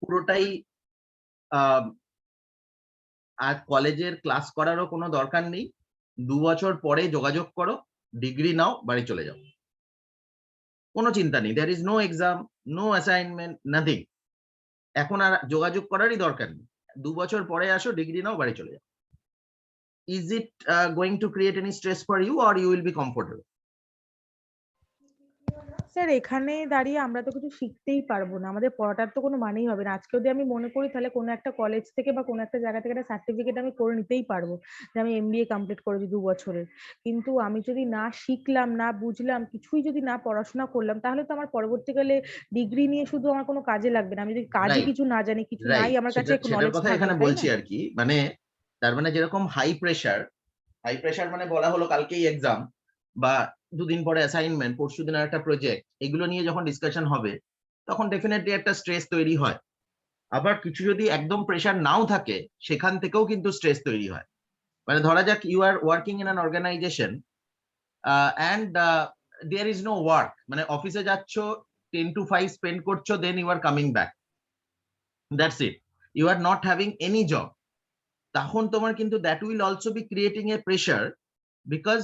পুরোটাই আর কলেজের ক্লাস করারও কোনো দরকার নেই। 2 বছর পরে যোগাযোগ করো, ডিগ্রি নাও, বাড়ি চলে যাও। কোনো চিন্তা নেই। There is no exam, no assignment, nothing. এখন আর যোগাযোগ করারই দরকার নেই। 2 বছর পরে আসো, ডিগ্রি নাও, বাড়ি চলে যাও। Is it going to create any stress for you or you will be comfortable? Sir এখানে দাঁড়িয়ে আমরা তো কিছু শিখতেই পারবো না, আমাদের পড়াটার তো কোনো মানেই হবে না। আজকে যদি আমি মনে করি তাহলে কোনো একটা কলেজ থেকে বা কোনো একটা জায়গা থেকে একটা সার্টিফিকেট আমি করে নিতেই পারবো যে আমি এমবিএ কমপ্লিট করেছি 2 বছরের। কিন্তু আমি যদি না শিখলাম, না বুঝলাম, কিছুই যদি না পড়াশোনা করলাম, তাহলে তো আমার পরবর্তীকালে ডিগ্রি নিয়ে শুধু আমার কোনো কাজে লাগবে না। আমি যদি কাজই রাইট, কিছু না জানি, কিছু নাই রাইট। আমার কাছে সেটার নলেজ কথা থাকে, এখানে তাই বলছি না? আর কি। মানে তার মানে যেরকম হাই প্রেশার মানে বলা হলো কালকেই এক্সাম বা দুদিন পরে অ্যাসাইনমেন্ট, পরশুদিন আর একটা প্রজেক্ট, এগুলো নিয়ে যখন ডিসকাশন হবে তখন ডেফিনেটলি একটা স্ট্রেস তৈরি হয়। আবার কিছু যদি একদম প্রেশার নাও থাকে, সেখান থেকেও কিন্তু স্ট্রেস তৈরি হয়। মানে ধরা যাক you are working in an organisation and there is no work, মানে অফিসে যাচ্ছ, 10 to 5 স্পেন্ড করছো, then you are coming back, that's it, you are not having any job. তখন তোমার কিন্তু that will also be creating a pressure, because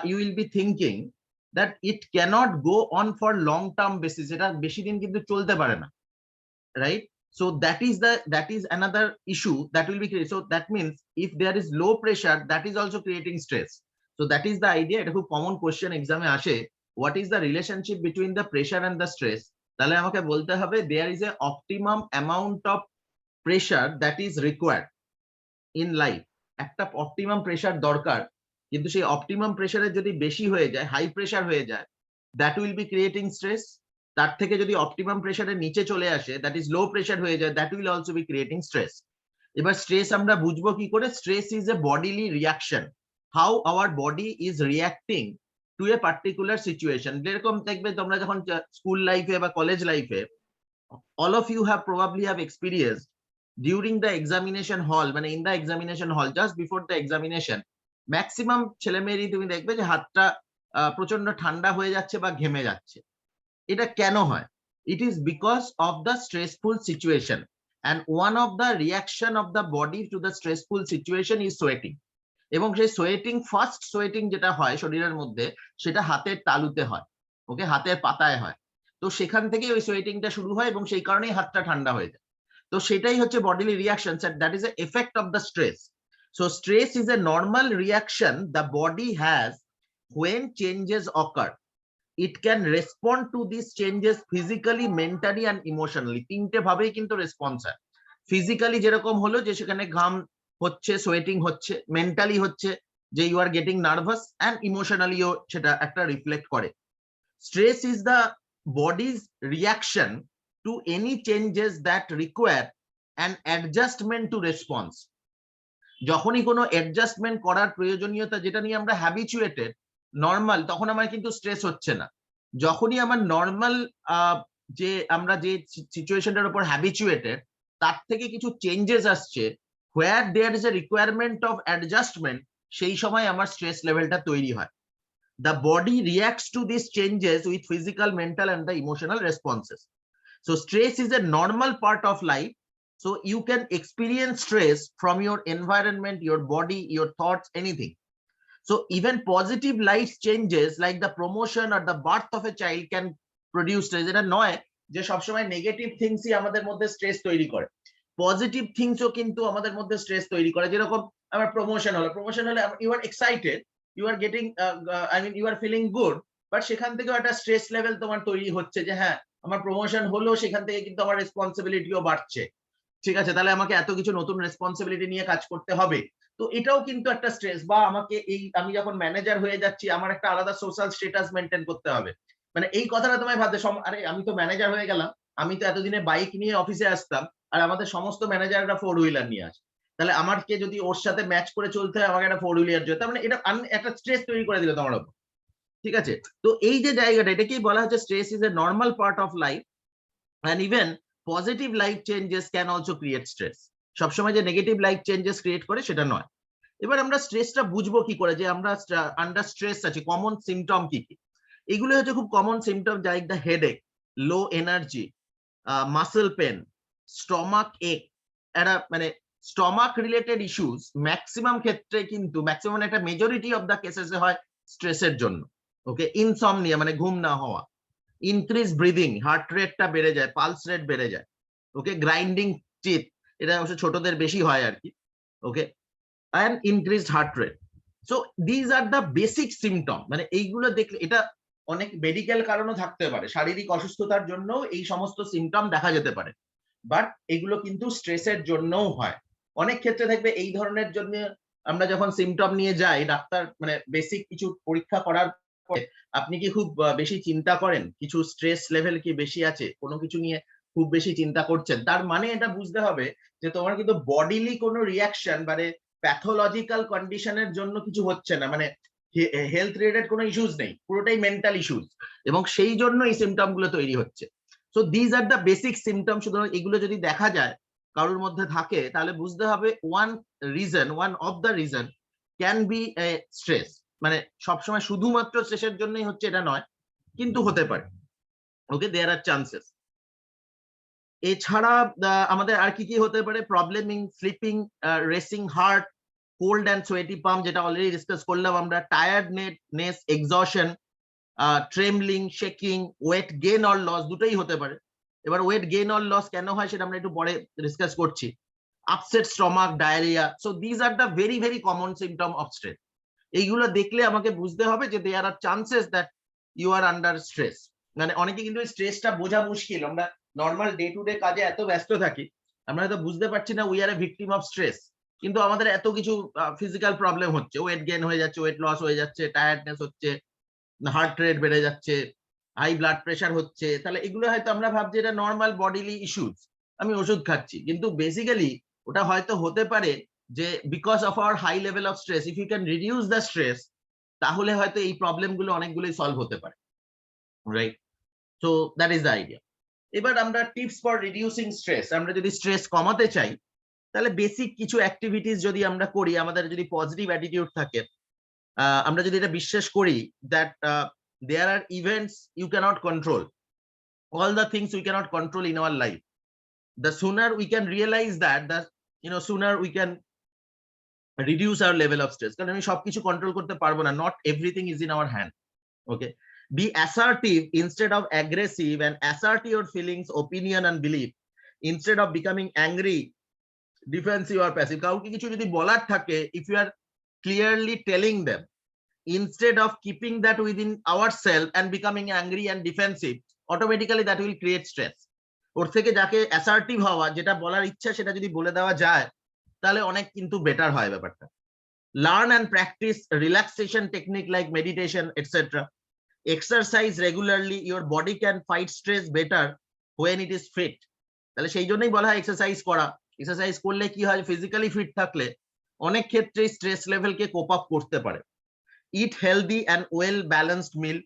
you will be thinking that it can't go on for long term basis, এটা বেশি দিন কিন্তু চলতে পারে না, right? So that is another issue that will be created. So that means if there is low pressure, that is also creating stress. So that is the idea. এটা খুব common question এক্সামে আসে, what is the relationship between the pressure and the stress? তাহলে আমাকে বলতে হবে there is a optimum amount of pressure that is required in life. একটা optimum pressure দরকার, কিন্তু সেই অপটিমাম প্রেশারে যদি বেশি হয়ে যায়, হাই প্রেশার হয়ে যায়, that will be creating stress. তার থেকে যদি অপটিমাম প্রেশারের নিচে চলে আসে, দ্যাট ইজ লো প্রেশার হয়ে যায়, that will also be creating stress. এবার স্ট্রেস আমরা বুঝবো কি করে? Stress is a bodily reaction, how our body is reacting to a particular situation. যেরকম দেখবে তোমরা যখন স্কুল লাইফে বা কলেজ লাইফে, all of you have probably have experienced during the examination hall, মানে in the examination hall just before the examination, maximum ছেলেমেয়েরই তুমি দেখবে যে হাতটা প্রচন্ড ঠান্ডা হয়ে যাচ্ছে বা ঘেমে যাচ্ছে। এটা কেন হয়? It is because of the stressful situation, and one of the reaction of the body to the stressful situation is sweating. এবং সেই সোয়েটিং, ফার্স্ট সোয়েটিং যেটা হয় শরীরের মধ্যে, সেটা হাতের তালুতে হয়, ওকে, হাতের পাতায় হয়। তো সেখান থেকে ওই সোয়েটিংটা শুরু হয় এবং সেই কারণেই হাতটা ঠান্ডা হয়ে যায়। তো সেটাই হচ্ছে bodily reaction, that is the effect of the stress. So stress is a normal reaction the body has when changes occur. It can respond to these changes physically, mentally and emotionally. তিনটে ভাবেই কিন্তু response হয়। Physically যেরকম হলো যে সেখানে ঘাম হচ্ছে, সোয়েটিং হচ্ছে, মেন্টালি হচ্ছে যে you are getting nervous, and ইমোশনালিও সেটা একটা রিফ্লেক্ট করে। Stress is the body's reaction to any changes that require an adjustment to response. যখনই কোনো অ্যাডজাস্টমেন্ট করার প্রয়োজনীয়তা, যেটা নিয়ে আমরা হ্যাবিচুয়েটেড, নর্মাল, তখন আমার কিন্তু স্ট্রেস হচ্ছে না। যখনই আমার নর্মাল যে আমরা যে সিচুয়েশনটার উপর হ্যাবিচুয়েটেড, তার থেকে কিছু চেঞ্জেস আসছে, where there is a requirement of adjustment, সেই সময় আমার স্ট্রেস লেভেলটা তৈরি হয়। The body reacts to this changes with physical, mental and the emotional responses. So stress is a normal part of life. So you can experience stress from your environment, your body, your thoughts, anything. So even positive life changes like the promotion or the birth of a child can produce stress. এটা নয় যে সবসময় negative থিংসই আমাদের মধ্যে stress তৈরি করে, positive থিংসও কিন্তু আমাদের মধ্যে স্ট্রেস তৈরি করে। যেরকম আমার প্রমোশন হলে you are excited, you are getting, I mean you are feeling good, but সেখান থেকেও একটা স্ট্রেস লেভেল তোমার তৈরি হচ্ছে যে হ্যাঁ আমার প্রমোশন হলো, সেখান থেকে কিন্তু আমার রেসপন্সিবিলিটিও বাড়ছে, ঠিক আছে, তাহলে আমাকে এত কিছু নতুন রেসপন্সিবিলিটি নিয়ে কাজ করতে হবে। তো এটাও কিন্তু একটা স্ট্রেস। বা আমাকে আমি যখন ম্যানেজার হয়ে যাচ্ছি, আমার একটা আলাদা সোশ্যাল স্ট্যাটাস মেনটেন করতে হবে। মানে এই কথাটা তোমায় ভাবতে, আরে আমি তো ম্যানেজার হয়ে গেলাম, আমি তো এতদিনে বাইক নিয়ে অফিসে আসতাম, আর আমাদের সমস্ত ম্যানেজাররা 4 হুইলার নিয়ে আসে, তাহলে আমাকে যদি ওর সাথে ম্যাচ করে চলতে হয়, আমাকে একটা 4 হুইলার যেতে, মানে এটা একটা স্ট্রেস তৈরি করে দিল তোমার উপর, ঠিক আছে। তো এই যে জায়গাটা, এটাকেই বলা হচ্ছে stress is a normal part of life, and even positive life changes can also create stress. সবসময় যে নেগেটিভ লাইফ চেঞ্জেস ক্রিয়েট করে সেটা নয়। এবার আমরা স্ট্রেসটা বুঝবো কি করে, যে আমরা আন্ডার স্ট্রেস আছি, কমন সিমটম কি কি? এগুলো হচ্ছে খুব common symptom, like the headache, low energy, muscle pain, stomach ache, একটা মানে স্টমাক রিলেটেড ইস্যুস ম্যাক্সিমাম ক্ষেত্রে কিন্তু ম্যাক্সিমাম একটা মেজরিটি অফ দ্য কেসেসে হয় স্ট্রেসের জন্য। ওকে, ইনসমনিয়া মানে ঘুম না হওয়া, ইনক্রিজ ব্রিদিং, হার্ট রেটটা বেড়ে যায়, পালস রেট বেড়ে যায়। ওকে, গ্রাইন্ডিং টিথ, এটা অবশ্য ছোটদের বেশি হয় আর কি। Okay, and increased heart rate. So these are the basic symptom, মানে এইগুলো দেখলে, এটা অনেক মেডিকেল কারণও থাকতে পারে, শারীরিক অসুস্থতার জন্য এই সমস্ত সিমটম দেখা যেতে পারে, বাট এগুলো কিন্তু স্ট্রেসের জন্যও হয়। অনেক ক্ষেত্রে দেখবে এই ধরনের জন্য আমরা যখন সিমটম নিয়ে যাই ডাক্তার, মানে বেসিক কিছু পরীক্ষা করার পরে, আপনি কি খুব বেশি চিন্তা করেন, কিছু স্ট্রেস লেভেল কি বেশি আছে, কোনো কিছু নিয়ে খুব বেশি চিন্তা করছেন, তার মানে এটা বুঝতে হবে যে তোমার কিন্তু বডিলি কোনো রিয়াকশন মানে প্যাথোলজিক্যাল কন্ডিশনের জন্য কিছু হচ্ছে না, মানে হেলথ রিলেটেড কোনো ইস্যুস নেই, পুরোটাই মেন্টাল ইস্যুস, এবং সেই জন্য এই সিমটম গুলো তৈরি হচ্ছে। So these are the basic symptom. সুতরাং এগুলো যদি দেখা যায় কারোর মধ্যে থাকে, তাহলে বুঝতে হবে one of the reason can B A stress, মানে সবসময় শুধুমাত্র স্ট্রেসের জন্যই হচ্ছে এটা নয়, কিন্তু হতে পারে। Okay, there are chances. এছাড়া আমাদের আর কি কি হতে পারে, problem in sleeping, racing heart, cold and sweaty পাম্প, যেটা অলরেডি ডিসকাস করলাম আমরা, tiredness, exhaustion, trembling, shaking, weight gain or loss, দুটোই হতে পারে। এবার ওয়েট গেইন অর লস কেন হয় সেটা আমরা একটু পরে ডিসকাস করছি। Upset stomach, diarrhoea. So these are the very very common symptom of stress. এইগুলো দেখলে আমাকে বুঝতে হবে যে there are chances that you are under stress. মানে অনেকে কিন্তু স্ট্রেসটা বোঝা মুশকিল, আমরা নর্মাল ডে টু ডে কাজে এত ব্যস্ত থাকি, আমরা হয়তো বুঝতে পারছি না we are A victim of stress, কিন্তু আমাদের এত কিছু ফিজিক্যাল প্রবলেম হচ্ছে, ওয়েট গেইন হয়ে যাচ্ছে, ওয়েট লস হয়ে যাচ্ছে, টায়ার্ডনেস হচ্ছে, হার্ট রেট বেড়ে যাচ্ছে, হাই ব্লাড প্রেশার হচ্ছে, তাহলে এগুলো হয়তো আমরা ভাবছি এটা নর্মাল বডিলি ইস্যুস, আমি ওষুধ খাচ্ছি, কিন্তু বেসিক্যালি ওটা হয়তো হতে পারে যে because of our high level of stress, if you can reduce the stress, তাহলে হয়তো এই প্রবলেম গুলো অনেকগুলোই সলভ হতে পারে, right? So that is the idea. এবার আমরা টিপস ফর রিডিউসিং স্ট্রেস, আমরা যদি স্ট্রেস কমাতে চাই, তাহলে বেসিক কিছু অ্যাক্টিভিটিস যদি আমরা করি, আমাদের যদি পজিটিভ অ্যাটিটিউড থাকে, আমরা যদি এটা বিশ্বাস করি that there are events you cannot control, all the things we cannot control in our life, the sooner we can realize that, the sooner we can reduce our level of stress, কারণ আমি সবকিছু control করতে পারবো না, not everything is in our hand. Okay, be assertive instead of aggressive, and assert your feelings, opinion and belief instead of becoming angry, defensive or passive. কাউকে কিছু যদি বলার থাকে, if you are clearly telling them instead of keeping that within ourselves and becoming angry and defensive, automatically that will create stress. ওর থেকে যাকে assertive হওয়া, যেটা বলার ইচ্ছা সেটা যদি বলে দেওয়া যায়, তাহলে অনেক কিন্তু বেটার হয় ব্যাপারটা। Learn and practise relaxation technique like meditation etcetera. Exercise regularly, your body can fight stress better when it is fit. তাহলে সেই জন্যই বলা হয় এক্সারসাইজ করা। এক্সারসাইজ করলে কি হয়, ফিজিক্যালি ফিট থাকলে অনেক ক্ষেত্রে স্ট্রেস লেভেলকে কোপ আপ করতে পারে। Eat healthy and well balanced meal,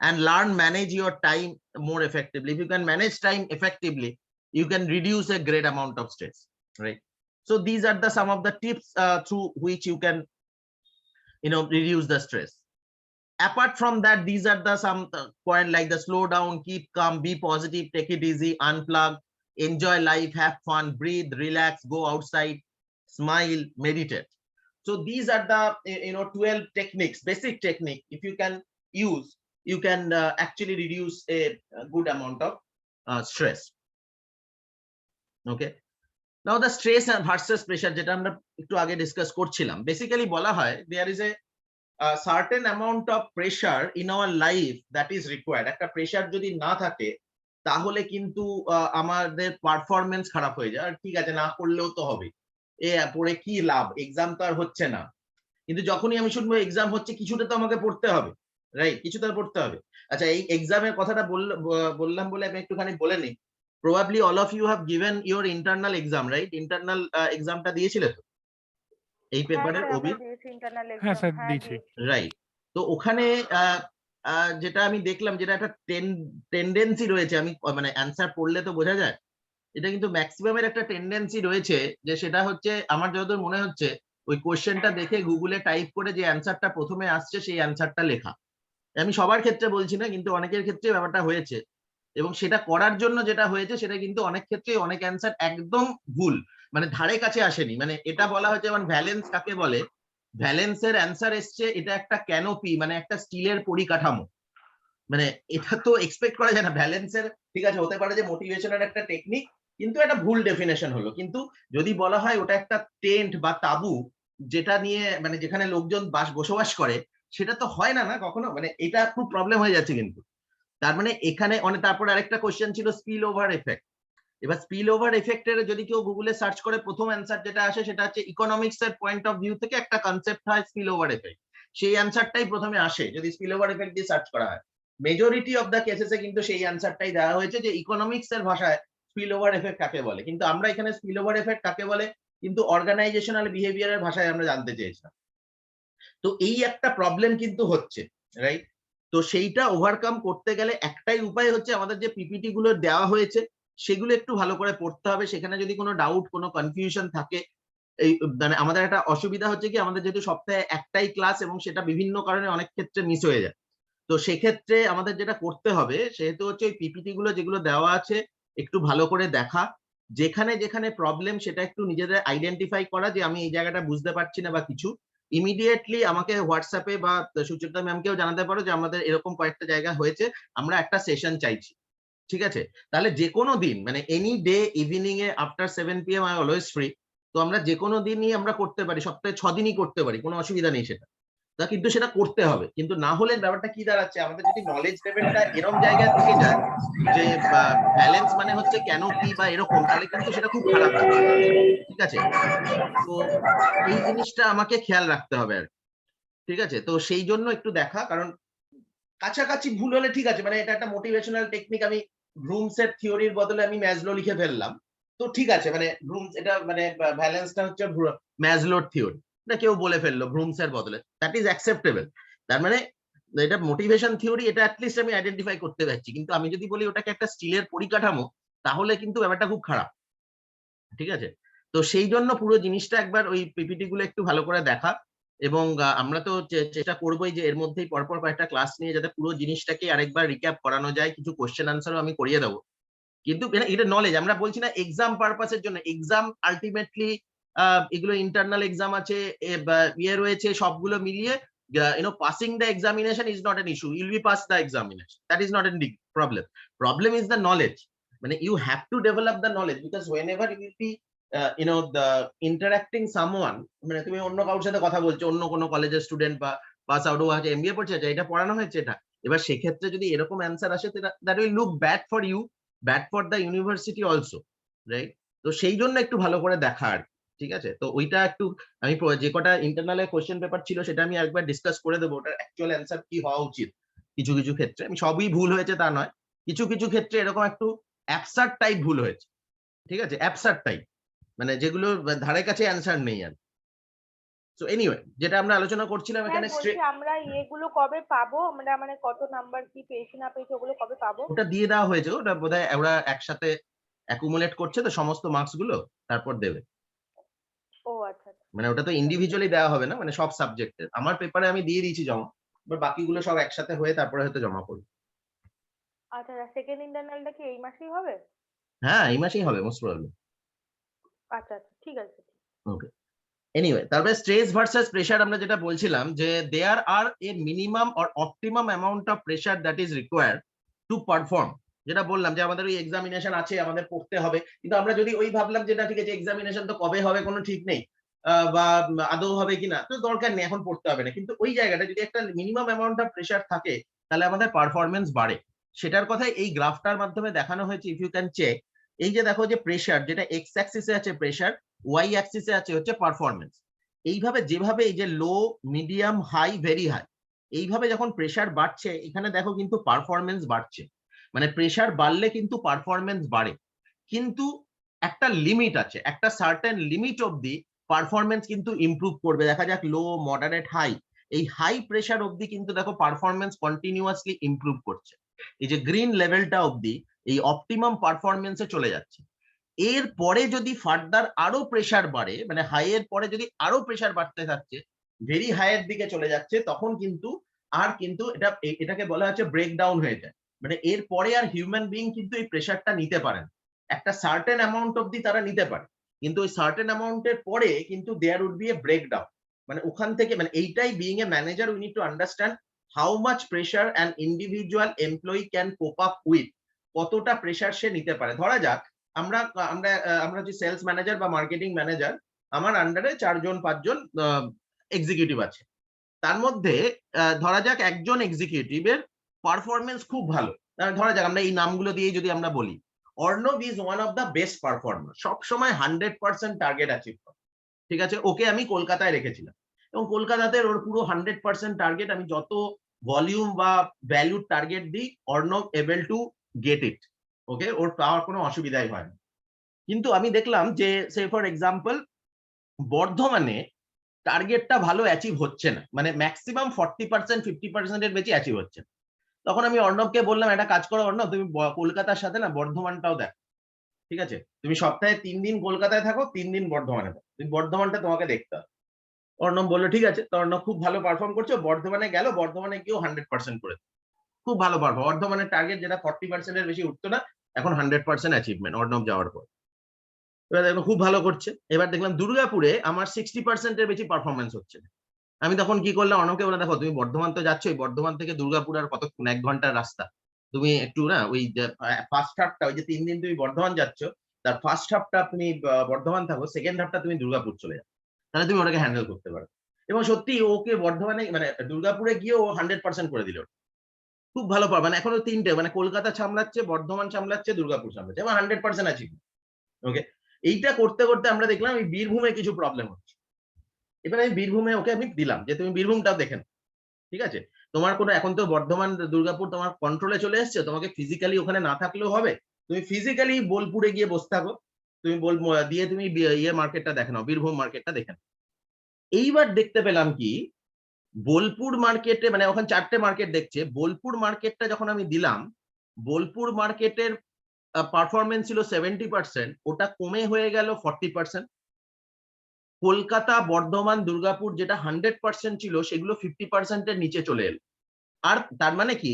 and learn manage your time more effectively. If you can manage time effectively, you can reduce a great amount of stress, right? So these are the some of the tips through which you can reduce the stress. Apart from that, these are the some point like the slow down, keep calm, be positive, take it easy, unplug, enjoy life, have fun, breathe, relax, go outside, smile, meditate. So these are the 12 techniques, basic technique. If you can use, you can actually reduce a good amount of stress. Okay, now the stress versus pressure, যেটা আমরা একটু আগে discuss করছিলাম, basically বলা হয় there is a certain amount of pressure in our life that is required. একটা pressure যদি না থাকে, তাহলে কিন্তু আমাদের পারফরমেন্স খারাপ হয়ে যায়। আর ঠিক আছে, না করলেও তো হবে, পড়ে কি লাভ, এক্সাম তো আর হচ্ছে না। কিন্তু যখনই আমি শুনবো এক্সাম হচ্ছে, কিছুটা তো আমাকে পড়তে হবে, রাইট? কিছু তো পড়তে হবে। আচ্ছা, এই এক্সামের কথাটা বললাম বলে আমি একটুখানি বলে নিই। Probably all of you have given your internal exam, right? Internal এক্সামটা দিয়েছিলে তো এই পেপারের, অভি? হ্যাঁ স্যার, দিয়েছি। রাইট। তো ওখানে যেটা আমি দেখলাম, যেটা একটা টেন্ডেন্সি রয়েছে, আমি মানে অ্যান্সার পড়লে তো বোঝা যায়, এটা কিন্তু ম্যাক্সিমামের একটা টেন্ডেন্সি রয়েছে, যে সেটা হচ্ছে, আমার যতদূর মনে হচ্ছে, ওই কোশ্চেনটা দেখে গুগলে টাইপ করে যে অ্যান্সারটা প্রথমে আসছে সেই অ্যান্সারটা লেখা। আমি সবার ক্ষেত্রে বলছি না, কিন্তু অনেকের ক্ষেত্রে ব্যাপারটা হয়েছে, এবং সেটা করার জন্য যেটা হয়েছে সেটা কিন্তু অনেক ক্ষেত্রে অনেক অ্যান্সার একদম ভুল, মানে ধারে কাছে আসেনি। মানে এটা বলা হচ্ছে যেমন ভ্যালেন্স কাকে বলে, ভ্যালেন্সের অ্যান্সার এসছে এটা একটা ক্যানোপি, মানে একটা স্টিলের পরিকাঠামো। মানে এটা তো এক্সপেক্ট করা যায় না ভ্যালেন্সের, ঠিক আছে হতে পারে যে মোটিভেশনের একটা টেকনিক, কিন্তু এটা ভুল ডেফিনেশন হলো। কিন্তু যদি বলা হয় ওটা একটা টেন্ট বা তাবু যেটা নিয়ে মানে যেখানে লোকজন বসবাস করে, সেটা তো হয় না না কখনো, মানে এটা খুব প্রবলেম হয়ে যাচ্ছে কিন্তু। তার মানে এখানে অনেক, তারপরে আরেকটা কোশ্চেন ছিল স্পিল ওভার এফেক্ট। এবার স্পিল ওভার এফেক্টের যদি কেউ গুগলে সার্চ করে প্রথম অ্যান্সার যেটা আসে সেটা হচ্ছে ইকোনমিক্স এর পয়েন্ট অফ ভিউ থেকে একটা কনসেপ্ট হয় স্পিল ওভার এফেক্ট, সেই অ্যান্সারটাই প্রথমে আসে যদি স্পিল ওভার এফেক্ট দিয়ে সার্চ করা হয়। মেজরিটি অফ দ্য কেসেসে কিন্তু সেই অ্যান্সারটাই দেওয়া হয়েছে যে ইকোনমিক্স এর ভাষায় স্পিল ওভার এফেক্ট কাকে বলে, কিন্তু আমরা এখানে স্পিল ওভার এফেক্ট কাকে বলে কিন্তু অর্গানাইজেশনাল বিহেভিয়ারের ভাষায় আমরা জানতে চেয়েছিলাম। তো এই একটা প্রবলেম কিন্তু হচ্ছে, রাইট? তো সেইটা ওভারকাম করতে গেলে একটাই উপায় হচ্ছে আমাদের যে পিপিটি গুলো দেওয়া হয়েছে সেগুলো একটু ভালো করে পড়তে হবে। সেখানে যদি কোনো ডাউট কোনো কনফিউশন থাকে, এই মানে আমাদের একটা অসুবিধা হচ্ছে কি আমাদের যেহেতু সপ্তাহে একটাই ক্লাস এবং সেটা বিভিন্ন কারণে অনেক ক্ষেত্রে মিস হয়ে যায়। তো সেক্ষেত্রে আমাদের যেটা করতে হবে সেহেতু হচ্ছে ওই পিপিটি গুলো যেগুলো দেওয়া আছে একটু ভালো করে দেখা, যেখানে যেখানে প্রবলেম সেটা একটু নিজেদের আইডেন্টিফাই করা যে আমি এই জায়গাটা বুঝতে পারছি না বা কিছু, ইমিডিয়েটলি আমাকে হোয়াটসঅ্যাপে বা সুচিত্রা ম্যামকেও জানাতে পারো যে আমাদের এরকম কয়েকটা জায়গা হয়েছে, আমরা একটা সেশন চাইছি, ঠিক আছে? তাহলে যে কোনো দিন মানে any day evening A after 7 PM I always free. তো আমরা যে কোনো দিনই আমরা করতে পারি, সপ্তাহে 6 দিনই করতে পারি, কোনো অসুবিধা নেই সেটা। তা কিন্তু সেটা করতে হবে, কিন্তু না হলে ব্যাপারটা কি দাঁড়াচ্ছে আমাদের যদি নলেজ লেভেলটা এরকম জায়গায় থেকে যায় যে ব্যালেন্স মানে হচ্ছে কেন কি বা এরকম, তাহলে কিন্তু সেটা খুব খারাপ হচ্ছে, ঠিক আছে? তো এই জিনিসটা আমাকে খেয়াল রাখতে হবে আর কি, ঠিক আছে? তো সেই জন্য একটু দেখা, কারণ কাছাকাছি ভুল হলে ঠিক আছে, মানে এটা একটা মোটিভেশনাল টেকনিক, আমি ব্রুমস এর থিওরির বদলে আমি ম্যাজলো লিখে ফেললাম, তো ঠিক আছে, মানে ব্রুমস এটা মানে ভ্যালেন্সটা হচ্ছে ম্যাজলোর থিওরি, এটা কেউ বলে ফেললো ব্রুমস এর বদলে, দ্যাট ইজ অ্যাকসেপ্টেবল। তার মানে এটা মোটিভেশন থিওরি, এটা অ্যাটলিস্ট আমি আইডেন্টিফাই করতে পারছি, কিন্তু আমি যদি বলি ওটাকে একটা স্টিলের পরিকাঠামো তাহলে কিন্তু ব্যাপারটা খুব খারাপ, ঠিক আছে? তো সেই জন্য পুরো জিনিসটা একবার ওই পিপিটি গুলো একটু ভালো করে দেখা, এবং আমরা তো চেষ্টা করবোই যে এর মধ্যেই পরপর কয়েকটা ক্লাস নিয়ে যাতে পুরো জিনিসটাকে আরেকবার রিক্যাপ করানো যায়, কিছু কোশ্চেন আনসারও আমি করিয়ে দেবো। কিন্তু এটা নলেজ, আমরা বলছি না এক্সাম পারপাসের জন্য, এক্সাম আলটিমেটলি এগুলো ইন্টারনাল এক্সাম আছে, ইয়ে রয়েছে, সবগুলো মিলিয়ে passing the examination is not an issue, you'll be pass the examination, that is not a big problem is the knowledge, মানে you have to develop the knowledge because whenever you will be the interacting someone, মানে তুমি অন্য কারোর সাথে কথা বলছো, অন্য কোনো কলেজের স্টুডেন্ট বা পাস আউট হয়েছে এমবিএ পড়ছে, এটা পড়ানো হয়েছে এটা, এবার সেক্ষেত্রে যদি এরকম অ্যান্সার আসে that will look bad for you, bad for the university also, right? তো সেই জন্য একটু ভালো করে দেখা আর, ঠিক আছে? তো ওইটা একটু আমি যে কটা ইন্টারনালে কোশ্চেন পেপার ছিল সেটা আমি একবার ডিসকাস করে দেবো, ওটার অ্যাকচুয়াল অ্যান্সার কি হওয়া উচিত। কিছু কিছু ক্ষেত্রে আমি সবই ভুল হয়েছে তা নয়, কিছু কিছু ক্ষেত্রে এরকম একটু অ্যাবসার্ড টাইপ ভুল হয়েছে, ঠিক আছে? অ্যাবসার্ড টাইপ মানে যেগুলো ধারে কাছে অ্যান্সার নেই আর। সো এনিওয়ে, যেটা আমরা আলোচনা করছিলাম এখানে আমরা এগুলো কবে পাবো, আমরা মানে কত নাম্বার কি পেয়েছি না পেয়েছি ওগুলো কবে পাবো? ওটা দিয়ে দেওয়া হয়েছে, ওটা বোধহয় ওরা একসাথে অ্যাকুমুলেট করছে তো সমস্ত মার্কস গুলো, তারপর দেবে। ও আচ্ছা, মানে ওটা তো ইন্ডিভিজুয়ালি দেওয়া হবে না, মানে সব সাবজেক্টের আমার পেপারে আমি দিয়ে দিয়েছি জমা, এবার বাকিগুলো সব একসাথে হয়ে তারপরে হয়তো জমা করব। আচ্ছা, সেকেন্ড ইন্টারনালটা কি এই মাসেই হবে? হ্যাঁ এই মাসেই হবে মোস্ট প্রবাবলি। আচ্ছা আচ্ছা, ঠিক আছে। ওকে, এনিওয়ে, তারপরে স্ট্রেস ভার্সাস প্রেসার আমরা যেটা বলছিলাম যে there are a minimum or optimum amount of pressure that is required to perform, যেটা বললাম যে আমাদের ওই এক্সামিনেশন আছে আমাদের পড়তে হবে, কিন্তু আমরা যদি ওই ভাবলাম যে না ঠিক আছে এক্সামিনেশন তো কবে হবে কোনো ঠিক নেই, বা আদৌ হবে কিনা, তো দরকার নেই এখন পড়তে হবে না, কিন্তু ওই জায়গাটা যদি একটা মিনিমাম অ্যামাউন্ট অফ প্রেসার থাকে তাহলে আমাদের পারফরমেন্স বাড়ে। সেটার কথাই এই গ্রাফটার মাধ্যমে দেখানো হয়েছে, ইফ ইউ ক্যান চেক। এই যে দেখো যে প্রেসার, যেটা এক্স অ্যাক্সিসে আছে প্রেসার, ওয়াই অ্যাক্সিসে আছে হচ্ছে পারফরমেন্স। এইভাবে যেভাবে এই যে লো, মিডিয়াম, হাই, ভেরি হাই, এইভাবে যখন প্রেসার বাড়ছে এখানে দেখো কিন্তু পারফরমেন্স বাড়ছে, মানে প্রেসার বাড়লে কিন্তু পারফরমেন্স বাড়ে, কিন্তু একটা লিমিট আছে, একটা সার্টেন লিমিট অবধি পারফরমেন্স কিন্তু ইমপ্রুভ করবে। দেখা যাক লো, মডারেট, হাই, এই হাই প্রেসার অবধি কিন্তু দেখো পারফরমেন্স কন্টিনিউয়াসলি ইমপ্রুভ করছে, এই যে গ্রিন লেভেলটা অবধি এই অপটিমাম পারফরমেন্সে চলে যাচ্ছে। এর পরে যদি ফার্দার আরো প্রেসার বাড়ে, মানে হাই এর পরে যদি আরো প্রেসার বাড়তে থাকছে, ভেরি হাই এর দিকে চলে যাচ্ছে, তখন কিন্তু আর কিন্তু এটাকে বলা হচ্ছে ব্রেকডাউন হয়ে যায়, মানে এর পরে আর হিউম্যান বিং কিন্তু এই প্রেশারটা নিতে পারে না। একটা সার্টেন অ্যামাউন্ট অব্দি তারা নিতে পারে, কিন্তু ওই সার্টেন অ্যামাউন্টের পরে কিন্তু there would be a breakdown. মানে ওখান থেকে মানে এইটাই being a manager we need to understand how much pressure an individual employee can cope up with, কতটা প্রেশার সে নিতে পারে। ধরা যাক আমরা আমরা আমরা যে সেলস ম্যানেজার বা মার্কেটিং ম্যানেজার, আমার আন্ডারে 4-5 এক্সিকিউটিভ আছে। তার মধ্যে ধরা যাক একজন এক্সিকিউটিভের পারফরমেন্স খুব ভালো। ধরা যাক আমরা এই নামগুলো দিয়ে যদি আমরা বলি, Arnab is one of the best performer, সবসময় 100% টার্গেট অ্যাচিভ করে। ঠিক আছে, ওকে আমি কলকাতায় রেখেছিলাম এবং কলকাতাতে ওর পুরো 100% টার্গেট, আমি যত ভলিউম বা ভ্যালুর টার্গেট দিই Arnab able to get it. Okay, ওর পাওয়ার কোনো অসুবিধাই হয় না। কিন্তু আমি দেখলাম যে সে ফর এক্সাম্পল বর্ধমানে টার্গেটটা ভালো অ্যাচিভ হচ্ছে না, মানে ম্যাক্সিমাম 40% 50% এর বেশি অ্যাচিভ হচ্ছে না। তখন আমি অর্ণবকে বললাম, একটা কাজ করো অর্ণব, তুমি কলকাতার সাথে না বর্ধমানটাও দেখো। ঠিক আছে, তুমি সপ্তাহে 3 দিন কলকাতায় থাকো, 3 দিন বর্ধমানে থাকো, তুমি বর্ধমানটা তোমাকে দেখতে হবে। অর্ণব বললো ঠিক আছে। তো অর্ণব খুব ভালো পারফর্ম করছে, বর্ধমানে গেল, বর্ধমানে গিয়েও 100% করে, খুব ভালো পারফর্ম। বর্ধমানের টার্গেট যেটা 40% এর বেশি উঠতো না, এখন 100% অ্যাচিভমেন্ট অর্ণব যাওয়ার পর। এবার দেখলাম খুব ভালো করছে। এবার দেখলাম দুর্গাপুরে আমার 60% এর বেশি পারফরমেন্স হচ্ছে। আমি তখন কি করলাম, অনেকে বলে দেখো তুমি বর্ধমান তো যাচ্ছ, বর্ধমান থেকে দুর্গাপুর আর কতক্ষণ, 1 ঘন্টার রাস্তা। তুমি একটু না ওই ফার্স্ট হাফটা, ওই যে 3 দিন তুমি বর্ধমান যাচ্ছ, তার ফার্স্ট হাফটা তুমি বর্ধমান থাকো, সেকেন্ড হাফটা তুমি দুর্গাপুর চলে যাও, তাহলে তুমি ওটাকে হ্যান্ডেল করতে পারো। এবং সত্যি ওকে বর্ধমানে মানে দুর্গাপুরে গিয়ে ও 100% করে দিল, খুব ভালো পার। মানে এখনো 3টে, মানে কলকাতা সামলাচ্ছে, বর্ধমান সামলাচ্ছে, দুর্গাপুর সামলাচ্ছে, এবং 100% আছে। ওকে, এইটা করতে করতে আমরা দেখলাম এই বীরভূমে কিছু প্রবলেম হচ্ছে। এবার আমি বীরভূমে ওকে আমি দিলাম যে তুমি বীরভূমটাও দেখেন। ঠিক আছে, তোমার কোনো এখন তো বর্ধমান দুর্গাপুর তোমার কন্ট্রোলে চলে এসছে, তোমাকে ফিজিক্যালি ওখানে না থাকলেও হবে, তুমি ফিজিক্যালি বোলপুরে গিয়ে বসে থাকো, তুমি দিয়ে তুমি ইয়ে মার্কেটটা দেখে নাও, বীরভূম মার্কেটটা দেখে নাও। এইবার দেখতে পেলাম কি, বোলপুর মার্কেটে মানে ওখানে 4টে মার্কেট দেখছে, বোলপুর মার্কেটটা যখন আমি দিলাম, বোলপুর মার্কেটের পারফরমেন্স ছিল 70%, ওটা কমে হয়ে গেল 40%। কলকাতা, বর্ধমান, দুর্গাপুর যেটা 100% ছিল, সেগুলো 50% এর নিচে চলে এলো। আর তার মানে কি,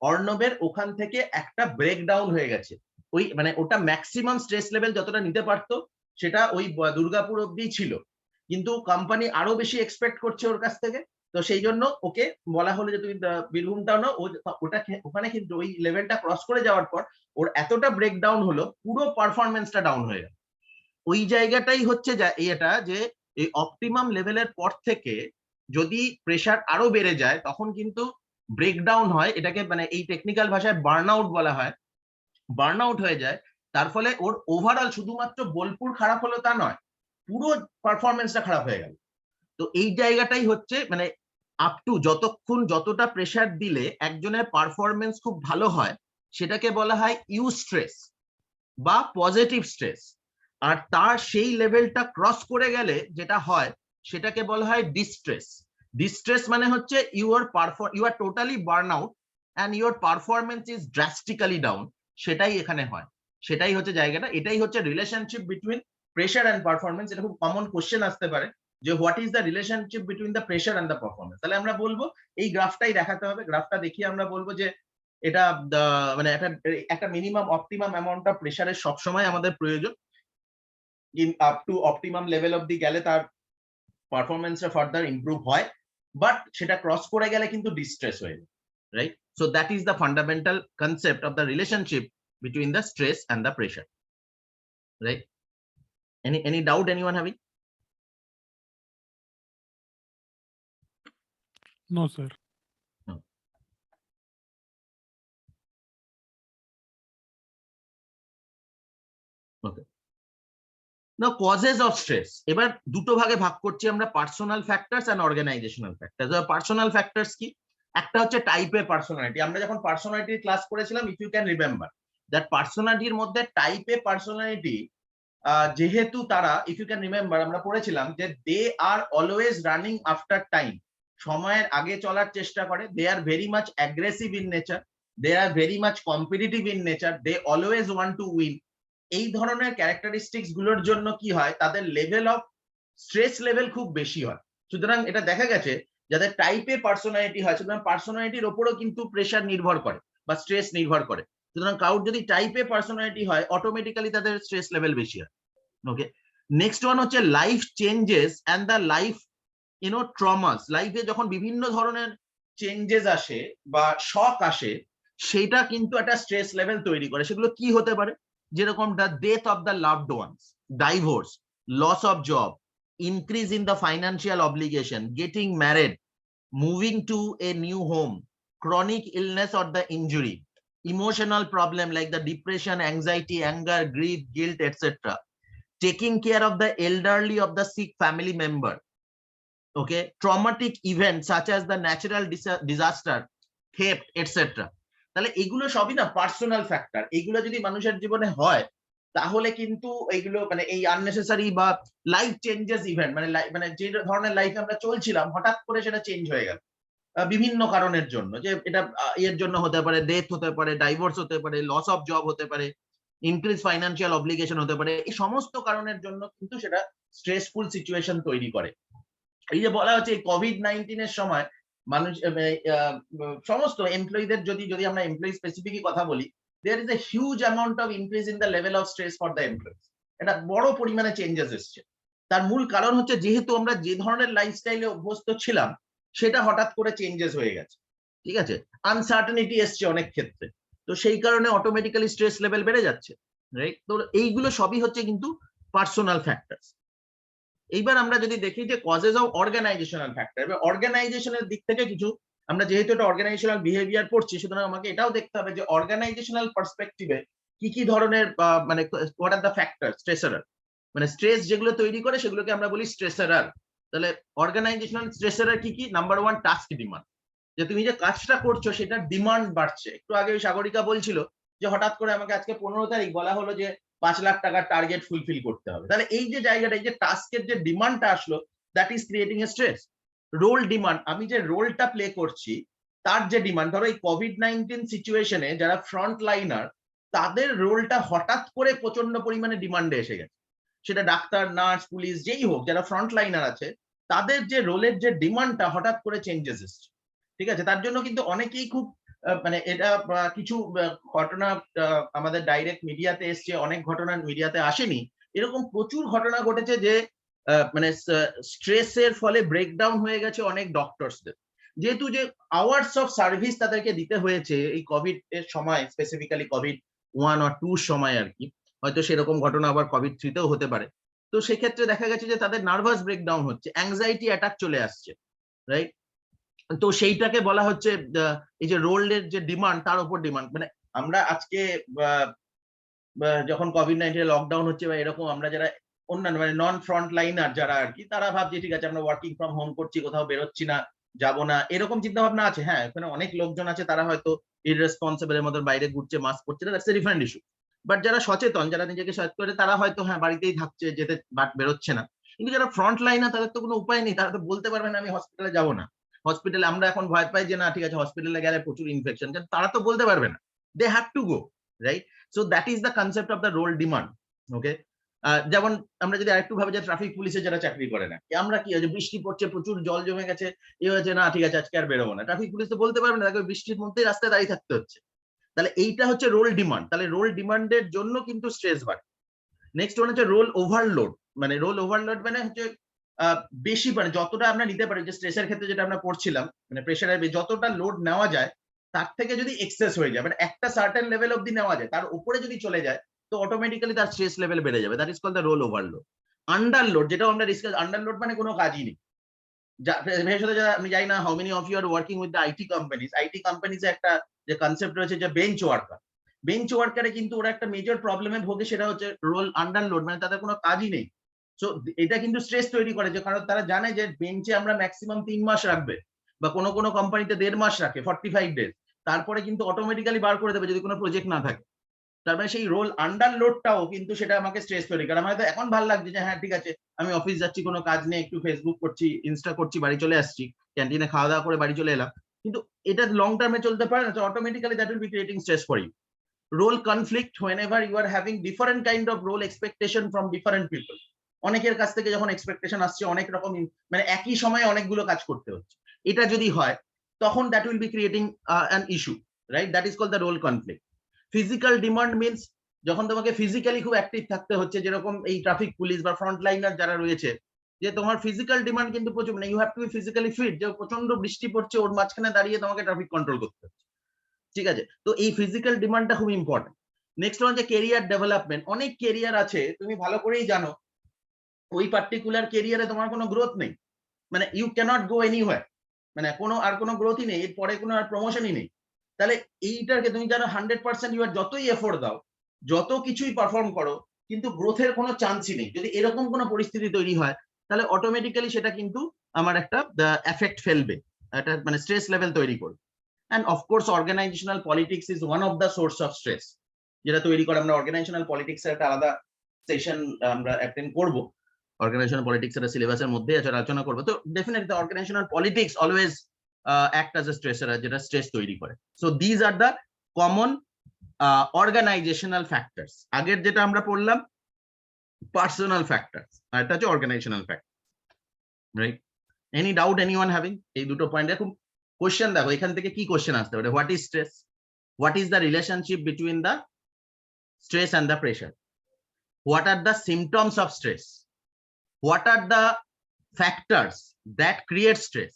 অর্ণবের ওখান থেকে একটা ব্রেকডাউন হয়ে গেছে। ওই মানে ওটা ম্যাক্সিমাম স্ট্রেস লেভেল যতটা নিতে পারতো সেটা ওই দুর্গাপুর অব্দি ছিল, কিন্তু কোম্পানি আরো বেশি এক্সপেক্ট করছে ওর কাছ থেকে। তো সেই জন্য ওকে বলা হলো যে তুমি বীরভূমটাও নাও। ওটা ওখানে কিন্তু ওই লেভেলটা ক্রস করে যাওয়ার পর ওর এতটা ব্রেকডাউন হলো, পুরো পারফরমেন্সটা ডাউন হয়ে গেল। ওই জায়গাটাই হচ্ছে এটা যে এই অপটিমাম লেভেলের পর থেকে যদি প্রেসার আরো বেড়ে যায়, তখন কিন্তু ব্রেকডাউন হয়, এটাকে মানে এই টেকনিক্যাল ভাষায় বার্ন আউট বলা হয়, বার্ন আউট হয়ে যায়। তার ফলে ওর ওভারঅল শুধুমাত্র বোলপুর খারাপ হলো তা নয়, পুরো পারফরমেন্সটা খারাপ হয়ে গেল। তো এই জায়গাটাই হচ্ছে মানে আপ টু যতক্ষণ যতটা প্রেসার দিলে একজনের পারফরমেন্স খুব ভালো হয়, সেটাকে বলা হয় ইউ স্ট্রেস বা পজিটিভ স্ট্রেস। আর তার সেই লেভেলটা ক্রস করে গেলে যেটা হয়, সেটাকে বলা হয় ডিস্ট্রেস। ডিস্ট্রেস মানে হচ্ছে you are totally burn out and your performance is drastically down. সেটাই এখানে হয়, সেটাই হচ্ছে জায়গাটা। এটাই হচ্ছে relationship between pressure and performance. এটা খুব কমন কোশ্চেন আসতে পারে যে what is the relationship between the pressure and the performance. তাহলে আমরা বলবো এই গ্রাফটাই দেখাতে হবে। গ্রাফটা দেখিয়ে আমরা বলবো যে এটা মানে একটা মিনিমাম অপটিমাম অ্যামাউন্ট অফ প্রেশারের সবসময় আমাদের প্রয়োজন। আপ টু অপটিমাম লেভেল অব্দি গেলে তার পারফরমেন্সটা ফার্দার ইমপ্রুভ হয়, বাট সেটা ক্রস করে গেলে কিন্তু ডিস্ট্রেস হয়ে যায়, right? So that is the fundamental concept of the relationship between the stress and the pressure, right? Any doubt anyone having? No, sir. No. Okay. Now causes of stress, এবার দুটো ভাগে ভাগ করছি আমরা, personal factors and organisational factors. Personal factors কি? একটা হচ্ছে type A personality. আমরা যখন পার্সোনালিটির ক্লাস করেছিলাম, if you can remember that পার্সোনালিটির মধ্যে টাইপ এ পার্সোনালিটি, যেহেতু তারা, ইফ ইউ ক্যান রিমেম্বার, আমরা পড়েছিলাম যে they are always running after time, সময়ের আগে চলার চেষ্টা করে। They are very much aggressive in nature, they are very much competitive in nature, they always want to win. এই ধরনের ক্যারেক্টারিস্টিক্স গুলোর জন্য কি হয়, তাদের লেভেল অফ স্ট্রেস লেভেল খুব বেশি হয়। সুতরাং এটা দেখা গেছে যাদের টাইপে পার্সোনালিটি হয়, সুতরাং পার্সোনালিটির ওপরও কিন্তু প্রেশার নির্ভর করে। বা স্ট্রেস নির্ভর করে। সুতরাং কারোর যদি টাইপ এ পার্সোনালিটি হয় অটোমেটিক্যালি তাদের স্ট্রেস লেভেল বেশি হয়। ওকে, নেক্সট ওয়ান হচ্ছে life changes and the life traumas. লাইফে যখন বিভিন্ন ধরনের চেঞ্জেস আসে বা শক আসে, সেটা কিন্তু একটা স্ট্রেস লেভেল তৈরি করে। সেগুলো কি হতে পারে? যেরকম the death of the loved ones, divorce, loss of job, increase in the financial obligation, getting married, moving to a new home, chronic illness or the injury, emotional problem like the depression, anxiety, anger, grief, guilt, etc., taking care of the elderly of the sick family member, okay, traumatic events such as the natural disaster, theft, etc. তাহলে এগুলো সবই না personal factor. এগুলো যদি মানুষের জীবনে হয় তাহলে কিন্তু এইগুলো মানে এই আননেসেসারি বা লাইফ চেঞ্জেস ইভেন্ট মানে যে ধরনের লাইফে আমরা চলছিলাম হঠাৎ করে সেটা চেঞ্জ হয়ে গেল বিভিন্ন কারণের জন্য। যে এটা এর জন্য হতে পারে, ডেথ হতে পারে, ডাইভোর্স হতে পারে, লস অফ জব হতে পারে, ইনক্রিজ ফাইন্যান্সিয়াল অব্লিগেশন হতে পারে। এই সমস্ত কারণের জন্য কিন্তু সেটা স্ট্রেসফুল সিচুয়েশন তৈরি করে। এই যে বলা হচ্ছে কোভিড-19 এর সময় মানুষ সমস্ত এমপ্লয়ীদের যদি আমরা এমপ্লয়ি স্পেসিফিকই কথা বলি, there is a huge amount of increase in the level of stress for the employees. এটা বড় পরিমাণে চেঞ্জেস এসছে। তার মূল কারণ হচ্ছে যেহেতু আমরা যে ধরনের লাইফস্টাইলে অভ্যস্ত ছিলাম সেটা হঠাৎ করে চেঞ্জেস হয়ে গেছে। ঠিক আছে, আনসার্টেনিটি এসছে অনেক ক্ষেত্রে, তো সেই কারণে অটোমেটিক্যালি স্ট্রেস লেভেল বেড়ে যাচ্ছে, রাইট? তো এইগুলো সবই হচ্ছে কিন্তু পার্সোনাল ফ্যাক্টরস। এইবার আমরা যদি দেখি যে কজেস অফ অর্গানাইজেশনাল ফ্যাক্টর, এবার অর্গানাইজেশনের দিক থেকে কিছু আমরা যেহেতু এটা অর্গানাইজেশনাল বিহেভিয়ার পড়ছি, সুতরাং আমাকে এটাও দেখতে হবে যে অর্গানাইজেশনাল পার্সপেক্টিভে কি কি ধরনের মানে হোয়াট আর দ্য ফ্যাক্টর স্ট্রেসারার, মানে স্ট্রেস যেগুলো তৈরি করে সেগুলোকে আমরা বলি স্ট্রেসারার। তাহলে অর্গানাইজেশনাল স্ট্রেসারার কি কি? Number one, task demand. যে তুমি যে কাজটা করছো সেটা ডিমান্ড বাড়ছে। একটু আগে সাগরিকা বলছিল যে হঠাৎ করে আমাকে আজকে 15 তারিখ বলা হলো যে 5 লাখ টাকার টার্গেট ফুলফিল করতে হবে। তাহলে এই যে জায়গাটা, এই যে টাস্কের যে ডিমান্ডটা আসলো, that is creating a stress. Role demand, আমি যে রোলটা প্লে করছি তার যে ডিমান্ড, ধরো এই কোভিড-19 সিচুয়েশনে যারা ফ্রন্ট লাইনার তাদের রোলটা হঠাৎ করে প্রচন্ড পরিমাণে ডিমান্ডে এসে গেছে। সেটা ডাক্তার, নার্স, পুলিশ যেই হোক, যারা ফ্রন্ট লাইনার আছে তাদের যে রোলের যে ডিমান্ডটা হঠাৎ করে চেঞ্জেস এসছে। ঠিক আছে, তার জন্য কিন্তু অনেকেই খুব মানে এটা কিছু ঘটনা আমাদের ডাইরেক্ট মিডিয়াতে এসছে, অনেক ঘটনা মিডিয়াতে আসেনি। এরকম প্রচুর ঘটনা ঘটেছে যে মানে স্ট্রেসের ফলে ব্রেকডাউন হয়ে গেছে অনেক ডক্টরসদের, যেহেতু যে আওয়ার্স অফ সার্ভিস তাদেরকে দিতে হয়েছে এই কোভিড এর সময়, স্পেসিফিক্যালি কোভিড-1 or 2 সময় আর কি। হয়তো সেরকম ঘটনা আবার কোভিড-3তেও হতে পারে। তো সেক্ষেত্রে দেখা গেছে যে তাদের নার্ভাস ব্রেকডাউন হচ্ছে, অ্যাংজাইটি অ্যাটাক চলে আসছে, রাইট? তো সেইটাকে বলা হচ্ছে এই যে রোলের যে ডিমান্ড তার উপর ডিমান্ড। মানে আমরা আজকে যখন কোভিড-19 লকডাউন হচ্ছে বা এরকম, আমরা যারা অন্যান্য মানে নন ফ্রন্ট লাইনার যারা আর কি, তারা ভাবছে ঠিক আছে আমরা ওয়ার্কিং ফ্রম হোম করছি, কোথাও বেরোচ্ছি না, যাবো না, এরকম চিন্তা ভাবনা আছে। হ্যাঁ, এখানে অনেক লোকজন আছে তারা হয়তো ইররেসপন্সিবল এর মতো বাইরে ঘুরছে, মাস্ক পরছে না, that's a different issue. But যারা সচেতন, যারা নিজেকে সচেতন করে, তারা হয়তো হ্যাঁ বাড়িতেই থাকছে, যেতে বেরোচ্ছে না। কিন্তু যারা ফ্রন্ট লাইনার তাদের তো কোনো উপায় নেই, তারা তো বলতে পারবে না আমি হসপিটালে যাবো না। হসপিটালে আমরা এখন ভয় পাই যে না ঠিক আছে হসপিটালে গেলে প্রচুর ইনফেকশন, কিন্তু তারা তো বলতে পারবে না, they have to go, right? So that is the concept of the role demand. Okay, যেমন আমরা যদি আরেকটু ভাবে যে ট্রাফিক পুলিশে যারা চাকরি করে না, আমরা কি হয়েছে বৃষ্টি পড়ছে, প্রচুর জল জমে গেছে, এ হয়েছে, না ঠিক আছে আজকে আর বেরোবো না, ট্রাফিক পুলিশ তো বলতে পারবে না, তাকে বৃষ্টির মধ্যেই রাস্তায় দাঁড়িয়ে থাকতে হচ্ছে। তাহলে এইটা হচ্ছে রোল ডিমান্ড। তাহলে রোল ডিমান্ডের জন্য কিন্তু স্ট্রেস বাড়ে। নেক্সট ওয়ান হচ্ছে রোল ওভারলোড। মানে রোল ওভারলোড মানে হচ্ছে বেশি, মানে যতটা আমরা নিতে পারি, যে স্ট্রেসের ক্ষেত্রে যেটা আমরা পড়ছিলাম, মানে প্রেশারের যতটা লোড নেওয়া যায় তার থেকে যদি এক্সেস হয়ে যায়, মানে একটা সার্টেন লেভেল অবধি নেওয়া যায়, তার উপরে যদি চলে যায় তো অটোমেটিক্যালি তার স্ট্রেস লেভেল বেড়ে যাবে। That is called the role overload. Underload, যেটা আমরা ডিসকাস, আন্ডারলোড মানে কোনো কাজই নেই। আমি জানি না how many of you are working with the IT companies. IT কোম্পানিজে একটা যে কনসেপ্ট রয়েছে যে বেঞ্চ ওয়ার্কার, বেঞ্চ ওয়ার্কারে কিন্তু ওরা একটা মেজর প্রবলেমে ভোগে, সেটা হচ্ছে রোল আন্ডারলোড, মানে তাদের কোনো কাজই নেই। সো এটা কিন্তু স্ট্রেস তৈরি করে, যে কারণ তারা জানে যে বেঞ্চে আমরা ম্যাক্সিমাম 3 মাস রাখবে, বা কোনো কোনো কোম্পানিতে 1.5 মাস রাখে, 45 ডেজ, তারপরে কিন্তু অটোমেটিক্যালি বার করে দেবে যদি কোনো প্রজেক্ট না থাকে। তার মানে সেই রোল আন্ডারলোডটাও কিন্তু সেটা আমাকে স্ট্রেস তৈরি করে। আমার হয়তো এখন ভালো লাগছে যে হ্যাঁ ঠিক আছে আমি অফিস যাচ্ছি, কোনো কাজ নেই, একটু ফেসবুক করছি, ইনস্টা করছি, বাড়ি চলে আসছি, ক্যান্টিনে খাওয়া দাওয়া করে বাড়ি চলে এলাম, কিন্তু এটা লং টার্মে চলতে পারে না। তো automatically that will be creating stress for you. Role conflict, whenever you are having different kind of role expectation from different people, অনেকের কাছ থেকে যখন এক্সপেকটেশন আসছে অনেক রকম, মানে একই সময়ে অনেকগুলো কাজ করতে হচ্ছে, এটা যদি হয় তখন that will be creating an issue. Right? That is called the role conflict. Physical demand means যখন তোমাকে ফিজিক্যালি খুব অ্যাক্টিভ থাকতে হচ্ছে, যেরকম এই ট্রাফিক পুলিশ বা ফ্রন্ট লাইনার যারা রয়েছে, যে তোমার ফিজিক্যাল ডিমান্ড কিন্তু প্রচুর, মানে you have to be physically fit, যে প্রচন্ড বৃষ্টি পড়ছে, ওর মাঝখানে দাঁড়িয়ে তোমাকে ট্রাফিক কন্ট্রোল করতে হচ্ছে, ঠিক আছে? তো এই ফিজিক্যাল ডিমান্ডটা খুব ইম্পর্টেন্ট। নেক্সট হচ্ছে কেরিয়ার ডেভেলপমেন্ট। অনেক কেরিয়ার আছে, তুমি ভালো করেই জানো, ওই পার্টিকুলার কেরিয়ারে তোমার কোনো গ্রোথ নেই, মানে ইউ ক্যানট গো এনিওয়্যার, মানে কোনো গ্রোথই নেই, এরপরে কোনো আর প্রমোশনই নেই। তাহলে এইটাকে তুমি জানো 100% ইউ আর যতই এফোর্ট দাও, যত কিছুই পারফর্ম করো, কিন্তু গ্রোথের কোনো চান্সই নেই। যদি এরকম কোনো পরিস্থিতি তৈরি হয়, তাহলে অটোমেটিক্যালি সেটা কিন্তু আমার একটা এফেক্ট ফেলবে, একটা মানে স্ট্রেস লেভেল তৈরি করবে। And of course organisational politics is one of the source of stress, যেটা তৈরি করে। আমরা অর্গানাইজেশনাল পলিটিক্স এর একটা আলাদা সেশন আমরা অ্যাটেন্ড করবো, অর্গানাইজেশনাল পলিটিক্স এর সিলেবাসের মধ্যে আছে, আলোচনা করবো। তো definitely organisational politics always act as a stressor, যেটা স্ট্রেস তৈরি করে। So these are the common organisational factors. আগের যেটা আমরা পড়লাম পার্সোনাল ফ্যাক্টরস, আর এটা হচ্ছে organisational factor, right? Any doubt anyone having? এই দুটো পয়েন্ট দেখুন, কোশ্চেন দেখো এখান থেকে কি কোশ্চেন আসতে পারে। What is stress? What is the relationship between the stress and the pressure? What are the symptoms of stress? What are the factors that create stress?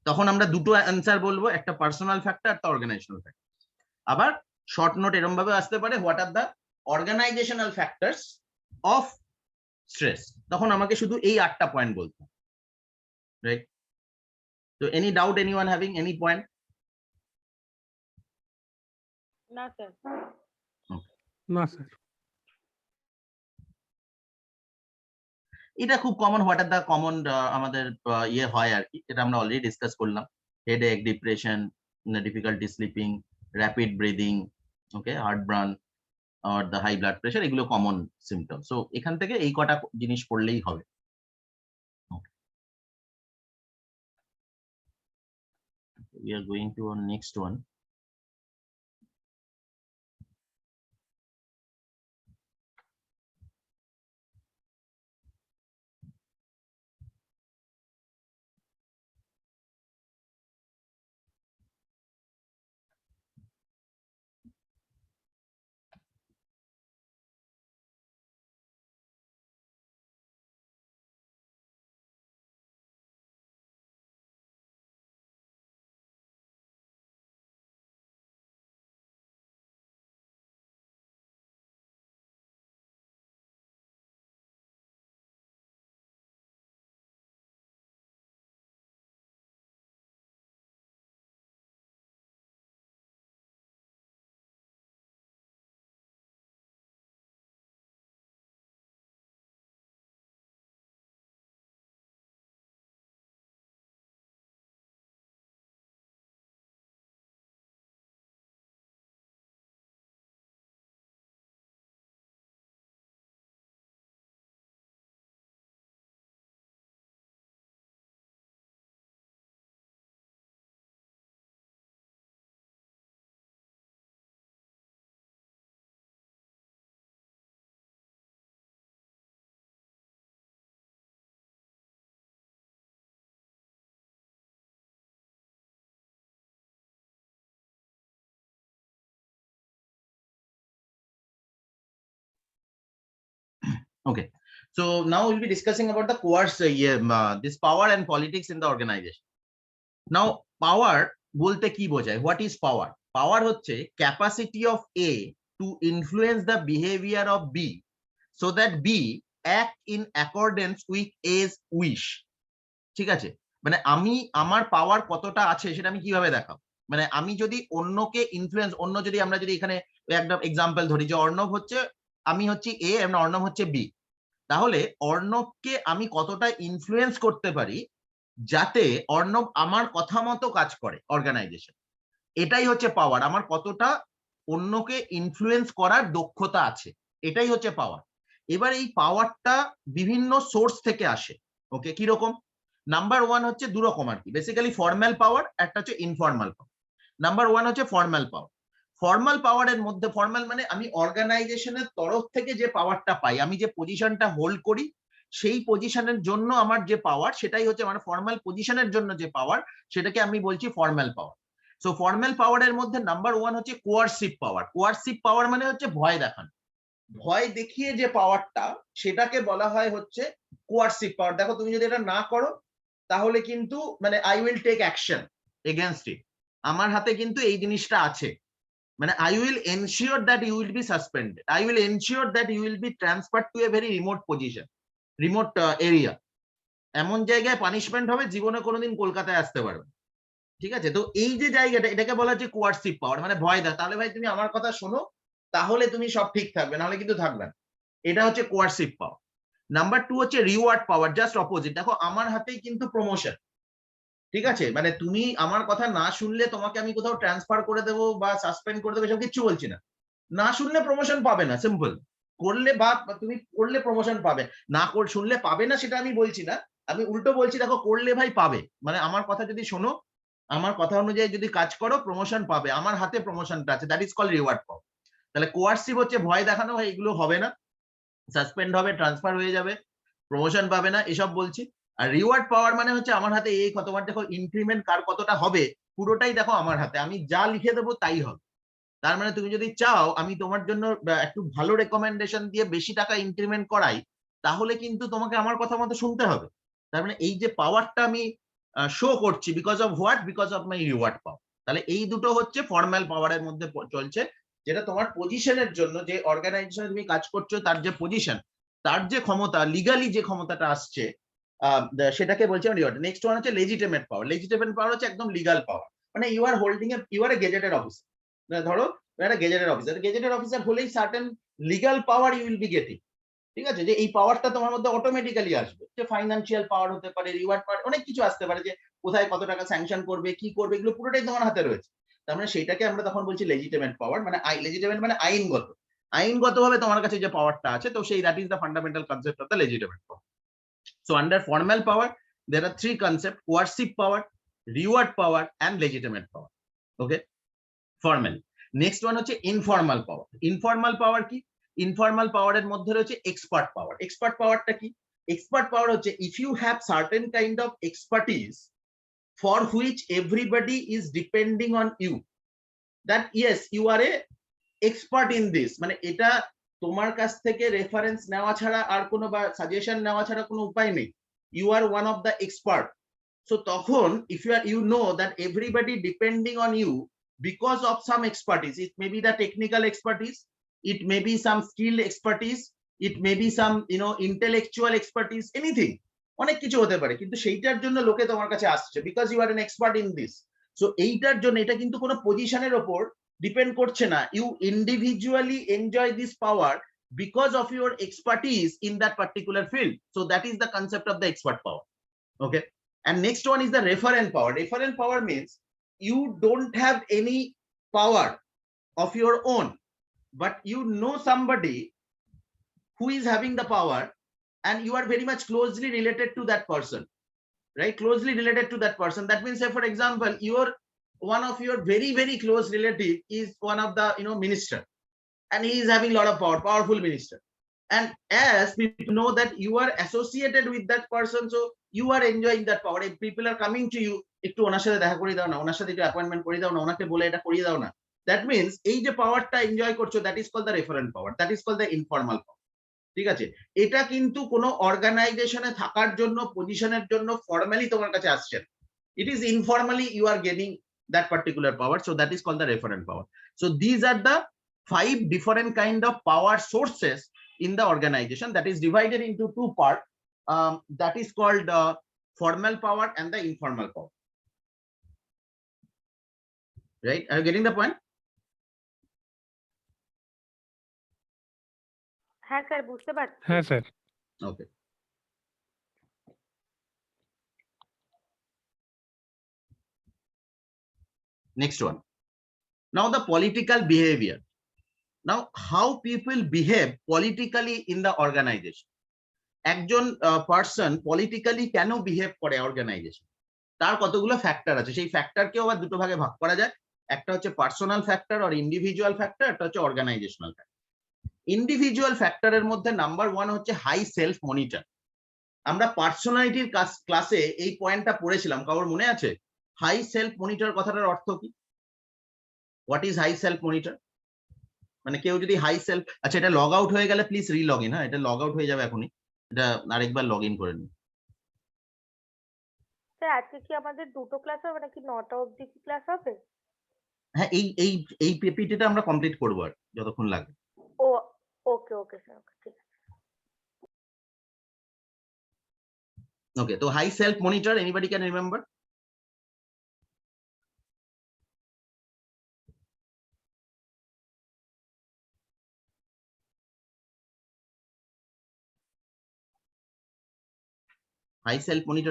তখন আমরা দুটো অ্যান্সার বলবো, একটা পার্সোনাল ফ্যাক্টর, একটা অর্গানাইজেশনাল ফ্যাক্টর। আবার short note এরকম ভাবে আসতে পারে, what are the organisational factors of stress. তখন আমাকে শুধু এই 8টা পয়েন্ট বলতে হবে, রাইট? তো any doubt anyone having any point? না স্যার। না স্যার। এটা খুব common, what are the common আমাদের ইয়ে হয় আর কি, যেটা আমরা অলরেডি ডিসকাস করলাম। Headache, depression, difficulty sleeping, rapid breathing, okay, heartburn আর দ্য হাই ব্লাড প্রেশার, এগুলো কমন সিমটম। সো এখান থেকে এই কটা জিনিস পড়লেই হবে। We are going to our next one. Okay, so now we'll be discussing about the coerce, this power and politics in the organization. Now, power বলতে কি বোঝায়? What is power? Power হচ্ছে capacity of A to influence the behavior of B so that B act in accordance with A's wish. ঠিক আছে? মানে আমি আমার পাওয়ার কতটা আছে সেটা আমি কিভাবে দেখাবো? মানে আমি যদি অন্যকে ইনফ্লুয়েন্স, যদি আমরা যদি এখানে একটা এক্সাম্পল ধরি যে অর্ণব হচ্ছে, আমি হচ্ছি এ এবং অর্ণব হচ্ছে বি, তাহলে অর্ণবকে আমি কতটা ইনফ্লুয়েন্স করতে পারি যাতে অর্ণব আমার কথা মতো কাজ করে অর্গানাইজেশন, এটাই হচ্ছে পাওয়ার। আমার কতটা অন্যকে ইনফ্লুয়েন্স করার দক্ষতা আছে, এটাই হচ্ছে পাওয়ার। এবার এই পাওয়ারটা বিভিন্ন সোর্স থেকে আসে। ওকে, কিরকম? নাম্বার ওয়ান হচ্ছে দু রকম আর কি, বেসিক্যালি ফর্মাল পাওয়ার, একটা হচ্ছে ইনফর্মাল পাওয়ার। নাম্বার ওয়ান হচ্ছে ফর্মাল পাওয়ার। ফর্মাল পাওয়ারের মধ্যে, ফর্মাল মানে আমি অর্গানাইজেশনের তরফ থেকে যে পাওয়ারটা পাই, আমি যে পজিশনটা হোল্ড করি, সেই পজিশনের জন্য আমার যে পাওয়ার, সেটাই হচ্ছে মানে ফর্মাল পজিশনের জন্য যে পাওয়ার, সেটাকে আমি বলছি ফর্মাল পাওয়ার। সো ফর্মাল পাওয়ারের মধ্যে নাম্বার 1 হচ্ছে কোয়ারসিভ পাওয়ার। কোয়ারসিভ পাওয়ার মানে হচ্ছে ভয় দেখানো, ভয় দেখিয়ে যে পাওয়ারটা সেটাকে বলা হয় হচ্ছে কোয়ারসিভ পাওয়ার। দেখো তুমি যদি এটা না করো তাহলে কিন্তু মানে I will take action against it, আমার হাতে কিন্তু এই জিনিসটা আছে, মানে I will ensure that you will be suspended, I will ensure that you will be transferred to a very remote position, remote area, এমন জায়গায় পানিশমেন্ট হবে জীবনে কোনোদিন কলকাতায় আসতে পারবে। ঠিক আছে, তো এই যে জায়গাটা এটাকে বলা হচ্ছে কোয়ারসিভ পাওয়ার, মানে ভয় দেয়, তাহলে ভাই তুমি আমার কথা শোনো তাহলে তুমি সব ঠিক থাকবে, নাহলে কিন্তু থাকবে না। এটা হচ্ছে কোয়ারসিভ পাওয়ার। নাম্বার 2 হচ্ছে রিওয়ার্ড পাওয়ার, জাস্ট অপোজিট। দেখো আমার হাতেই কিন্তু প্রমোশন, ঠিক আছে, মানে তুমি আমার কথা না শুনলে তোমাকে আমি কোথাও ট্রান্সফার করে দেবো বা সাসপেন্ড করে দেবো এসব কিচ্ছু বলছি না। না শুনলে প্রমোশন পাবে না, সিম্পল। করলে বা তুমি করলে প্রমোশন পাবে, না শুনলে পাবে না সেটা আমি বলছি না, আমি উল্টো বলছি দেখো করলে ভাই পাবে, মানে আমার কথা যদি শোনো, আমার কথা অনুযায়ী যদি কাজ করো প্রমোশন পাবে, আমার হাতে প্রমোশনটা আছে, that is call reward power. তাহলে কোয়ার্সিভ হচ্ছে ভয় দেখানো, ভাই এগুলো হবে না, সাসপেন্ড হবে, ট্রান্সফার হয়ে যাবে, প্রমোশন পাবে না, এসব বলছি। আর রিওয়ার্ড পাওয়ার মানে হচ্ছে আমার হাতে এই কতবার, দেখো ইনক্রিমেন্ট কার কতটা হবে পুরোটাই দেখো আমার হাতে, আমি যা লিখে দেবো তাই হবে। তার মানে তুমি যদি চাও আমি তোমার জন্য একটু ভালো রেকমেন্ডেশন দিয়ে বেশি টাকা ইনক্রিমেন্ট করাই, তাহলে কিন্তু তোমাকে আমার কথা মতো শুনতে হবে। তার মানে এই যে পাওয়ারটা আমি শো করছি, because of what, because of my reward power. তাহলে এই দুটো হচ্ছে ফর্মাল পাওয়ারের মধ্যে চলছে, যেটা তোমার পজিশনের জন্য, যে অর্গানাইজেশনে তুমি কাজ করছো তার যে পজিশন, তার যে ক্ষমতা, লিগালি যে ক্ষমতাটা আসছে সেটাকে বলছে রিওয়ার্ড। নেক্সট ওয়ান হচ্ছে লেজিটিমেট পাওয়ার। লেজিটিমেট পাওয়ার হচ্ছে একদম লিগাল পাওয়ার, মানে you are holding a, you are a gazetted officer. ধরো একটা গেজেটেড অফিসার, গেজেটেড অফিসার হলেই certain legal power you will be getting. ঠিক আছে, যে এই পাওয়ারটা তোমার মধ্যে অটোমেটিক্যালি আসবে, যে ফাইন্যান্সিয়াল পাওয়ার হতে পারে, রিওয়ার্ড পাওয়ার, অনেক কিছু আসতে পারে, যে কোথায় কত টাকা স্যাংশন করবে, কি করবে, এগুলো পুরোটাই তোমার হাতে রয়েছে। তার মানে সেইটাকে আমরা তখন বলছি লেজিটিমেট পাওয়ার, মানে লেজিটিমেট মানে আইনগত, আইনগতভাবে তোমার কাছে যে পাওয়ারটা আছে, তো সেই that is the fundamental concept of the legitimate power. So under formal power there are three concepts: coercive power, reward power and legitimate power. Okay, formal. Next one হচ্ছে ইনফর্মাল পাওয়ার। ইনফর্মাল পাওয়ার কি? ইনফর্মাল পাওয়ারের মধ্যে রয়েছে expert পাওয়ার। Expert পাওয়ারটা কি? Expert power হচ্ছে if you have certain kind of expertise for which everybody is depending on you, that yes you are a expert in this, মানে এটা তোমার কাছ থেকে রেফারেন্স নেওয়া ছাড়া আর কোনো বা সাজেশন নেওয়া ছাড়া কোনো উপায় নেই, you are one of the expert. So তখন if you are, you know that everybody depending on you because of some expertise, it may be the technical expertise, it may be some skill expertise, it may be some intellectual expertise, anything, অনেক কিছু হতে পারে, কিন্তু সেইটার জন্য লোকে তোমার কাছে আসছে because you are an expert in this. So এইটার জন্য এটা কিন্তু কোনো পজিশনের উপর ডিপেন্ড করছে না, you individually enjoy this power because of your expertise in that particular field. So that is the concept of the expert power. Okay, and next one is the referent power. Referent power means you don't have any power of your own, but you know somebody who is having the power and you are very much closely related to that person, right? Closely related to that person, that means, say for example, one of your very very close relative is one of the minister, and he is having a lot of power, powerful minister, and as people know that you are associated with that person, so you are enjoying that power. If people are coming to you, একটু ওনার সাথে দেখা করে দাও না, ওনার সাথে একটু appointment করে দাও না, ওনাকে বলে এটা করিয়ে দাও না, দ্যাট মিন্স এই যে পাওয়ারটা এনজয় করছো, that is called the referent power, that is called the informal power. ঠিক আছে, এটা কিন্তু কোনো অর্গানাইজেশনে থাকার জন্য, পজিশনের জন্য ফর্মালি তোমার কাছে আসছে, it is informally you are getting that particular power, so that is called the referent power. So these are the 5 different kind of power sources in the organization, that is divided into 2 parts, that is called formal power and the informal power. Right, are you getting the point? হ্যাঁ sir, বুঝতে পারছি। হ্যাঁ sir. Okay. Next one. Now the political behavior. Now how people behave politically in the organization. একজন person politically কেন behave করে organisation, তার কতগুলো factor আছে, সেই ফ্যাক্টরকেও আবার দুটো ভাগে ভাগ করা যায়, একটা হচ্ছে পার্সোনাল ফ্যাক্টর আর ইন্ডিভিজুয়াল ফ্যাক্টর, একটা হচ্ছে অর্গানাইজেশনাল ফ্যাক্টর। ইন্ডিভিজুয়াল ফ্যাক্টরের মধ্যে নাম্বার 1 হচ্ছে হাই সেলফ মনিটর। আমরা পার্সোনালিটির ক্লাসে এই পয়েন্টটা পড়েছিলাম, কারোর মনে আছে? হাই সেলফ মনিটর কথাটার অর্থ কি? What is high self monitor? মানে কেউ যদি হাই সেলফ, আচ্ছা এটা লগ আউট হয়ে গেলে প্লিজ রিলগ ইন। হ্যাঁ, এটা লগ আউট হয়ে যাবে এখনই, এটা আরেকবার লগ ইন করে নিন। স্যার আজকে কি আমাদের দুটো ক্লাস হবে নাকি 9টা অবধি কি ক্লাস হবে? হ্যাঁ, এই পিপিটিটা আমরা কমপ্লিট করবো আর যতক্ষণ লাগে। ও ওকে ওকে স্যার, ওকে ঠিক আছে। ওকে, তো high self monitor, anybody can remember? High self monitor